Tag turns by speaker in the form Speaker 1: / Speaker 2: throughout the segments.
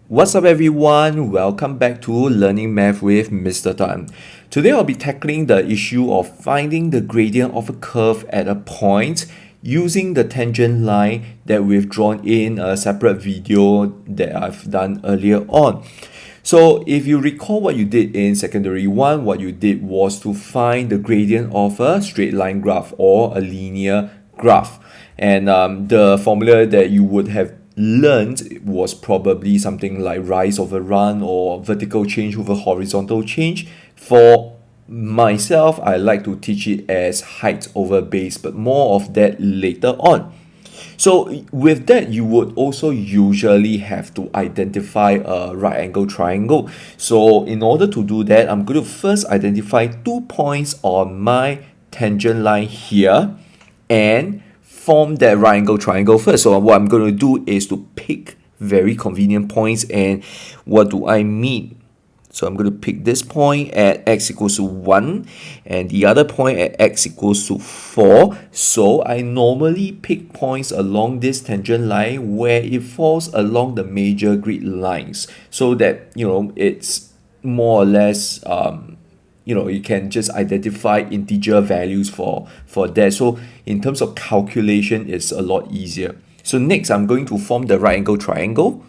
Speaker 1: What's up everyone? Welcome back to Learning Math with Mr. Tan. Today I'll be tackling the issue of finding the gradient of a curve at a point using the tangent line that we've drawn in a separate video that I've done earlier on. So if you recall what you did in secondary 1, what you did was to find the gradient of a straight line graph or a linear graph. And the formula that you would have learned was probably something like rise over run or vertical change over horizontal change. For myself, I like to teach it as height over base, but more of that later on. So with that, you would also usually have to identify a right angle triangle. So in order to do that, I'm going to first identify 2 points on my tangent line here and form that right angle triangle first. So what I'm going to do is to pick very convenient points. And what do I mean? So I'm going to pick this point at x equals to 1 and the other point at x equals to 4. So I normally pick points along this tangent line where it falls along the major grid lines so that, it's more or less, you can just identify integer values for that. So in terms of calculation, it's a lot easier. So next, I'm going to form the right angle triangle.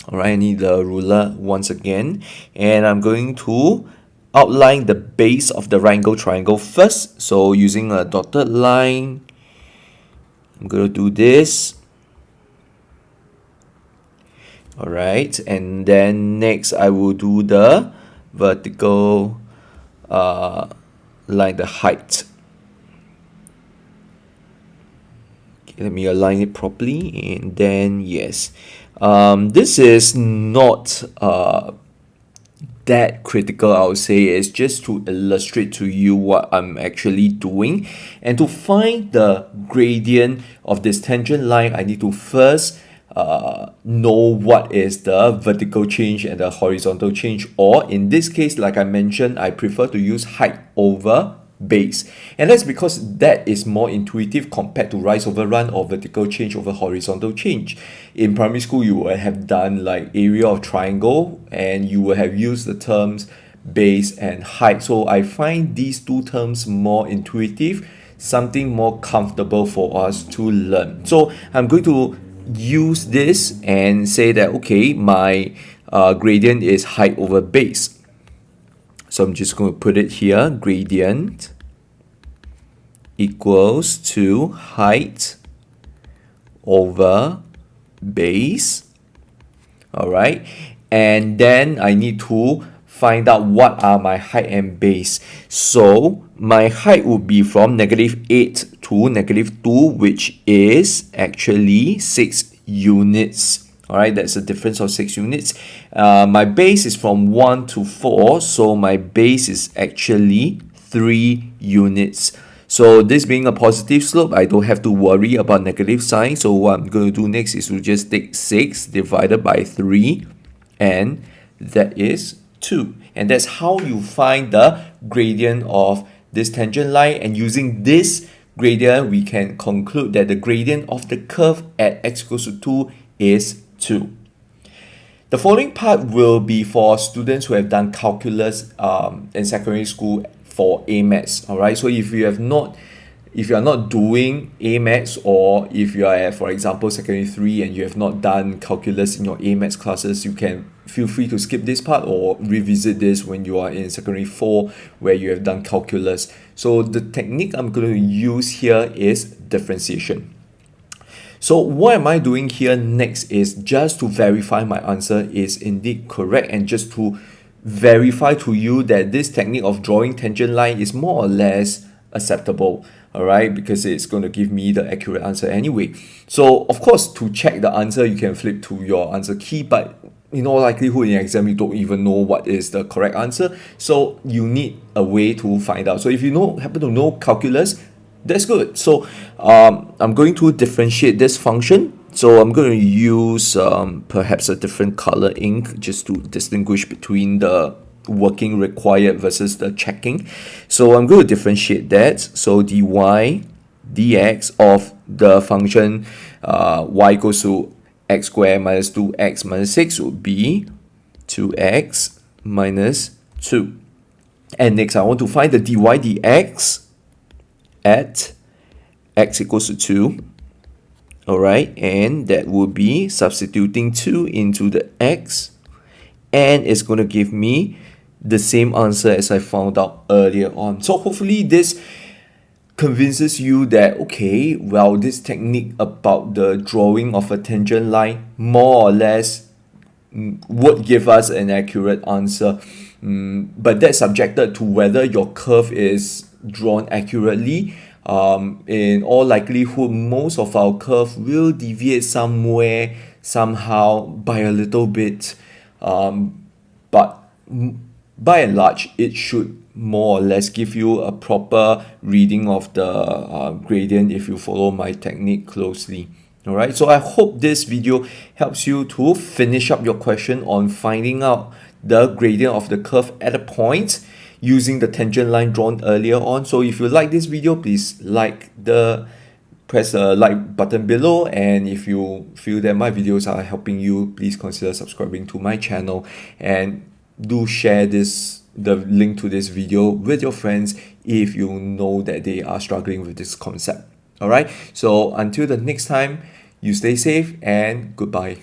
Speaker 1: All right, I need the ruler once again, and I'm going to outline the base of the right angle triangle first. So using a dotted line, I'm going to do this. All right, and then next I will do the vertical line, the height. Okay, let me align it properly, and then yes. This is not that critical, I would say. It's just to illustrate to you what I'm actually doing. And to find the gradient of this tangent line, I need to first know what is the vertical change and the horizontal change. Or in this case, like I mentioned, I prefer to use height over base, and that's because that is more intuitive compared to rise over run or vertical change over horizontal change. In primary school, you will have done like area of triangle and you will have used the terms base and height. So I find these two terms more intuitive, something more comfortable for us to learn. So I'm going to use this and say that, okay, my gradient is height over base. So I'm just going to put it here, gradient equals to height over base. All right, and then I need to find out what are my height and base. So my height would be from -8 to -2, which is actually 6 units. All right, that's a difference of 6 units. My base is from 1 to 4, so my base is actually 3 units. So this being a positive slope, I don't have to worry about negative sign. So what I'm going to do next is to just take 6 divided by 3, and that is 2. And that's how you find the gradient of this tangent line. And using this gradient, we can conclude that the gradient of the curve at x equals to 2 is 2. The following part will be for students who have done calculus in secondary school for A maths. All right, so if you are not doing A maths, or if you are at, for example, secondary 3 and you have not done calculus in your A maths classes, you can feel free to skip this part or revisit this when you are in secondary 4 where you have done calculus. So the technique I'm going to use here is differentiation. So what am I doing here next is just to verify my answer is indeed correct, and just to verify to you that this technique of drawing tangent line is more or less acceptable. All right, because it's going to give me the accurate answer anyway. So of course, to check the answer, you can flip to your answer key, but in all likelihood in exam, you don't even know what is the correct answer. So you need a way to find out. So if you happen to know calculus, that's good. So I'm going to differentiate this function. So I'm going to use perhaps a different color ink just to distinguish between the working required versus the checking. So I'm going to differentiate that. So dy dx of the function y equals to x squared minus 2x minus 6 would be 2x minus 2. And next, I want to find the dy dx at x equals to 2. Alright, and that would be substituting 2 into the x, and it's going to give me the same answer as I found out earlier on. So hopefully this convinces you that, okay, well, this technique about the drawing of a tangent line more or less would give us an accurate answer. But that's subjected to whether your curve is drawn accurately. In all likelihood, most of our curve will deviate somewhere, somehow, by a little bit. But by and large, it should more or less give you a proper reading of the gradient if you follow my technique closely. Alright, so I hope this video helps you to finish up your question on finding out the gradient of the curve at a point using the tangent line drawn earlier on. So if you like this video, please press the like button below, and if you feel that my videos are helping you, please consider subscribing to my channel, and do share the link to this video with your friends if you know that they are struggling with this concept. Alright, so until the next time, you stay safe and goodbye.